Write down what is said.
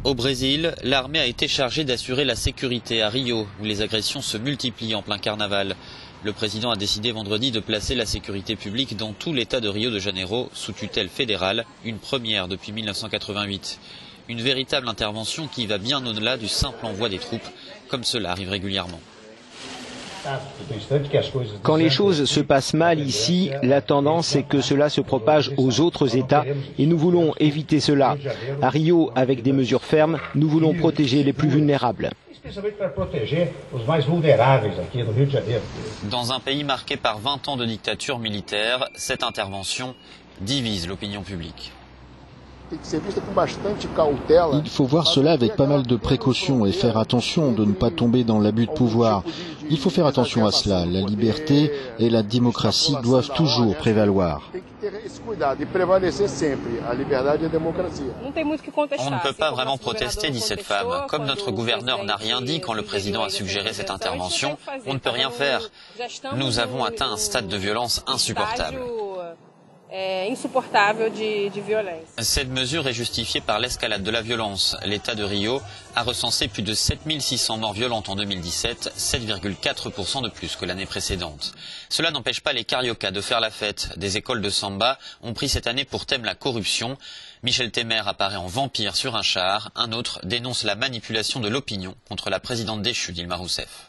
Au Brésil, l'armée a été chargée d'assurer la sécurité à Rio, où les agressions se multiplient en plein carnaval. Le président a décidé vendredi de placer la sécurité publique dans tout l'État de Rio de Janeiro, sous tutelle fédérale, une première depuis 1988. Une véritable intervention qui va bien au-delà du simple envoi des troupes, comme cela arrive régulièrement. Quand les choses se passent mal ici, la tendance est que cela se propage aux autres États et nous voulons éviter cela. À Rio, avec des mesures fermes, nous voulons protéger les plus vulnérables. Dans un pays marqué par 20 ans de dictature militaire, cette intervention divise l'opinion publique. Il faut voir cela avec pas mal de précautions et faire attention de ne pas tomber dans l'abus de pouvoir. Il faut faire attention à cela. La liberté et la démocratie doivent toujours prévaloir. On ne peut pas vraiment protester, dit cette femme. Comme notre gouverneur n'a rien dit quand le président a suggéré cette intervention, on ne peut rien faire. Nous avons atteint un stade de violence insupportable. Cette mesure est justifiée par l'escalade de la violence. L'État de Rio a recensé plus de 7600 morts violentes en 2017, 7,4% de plus que l'année précédente. Cela n'empêche pas les cariocas de faire la fête. Des écoles de samba ont pris cette année pour thème la corruption. Michel Temer apparaît en vampire sur un char. Un autre dénonce la manipulation de l'opinion contre la présidente déchue Dilma Rousseff.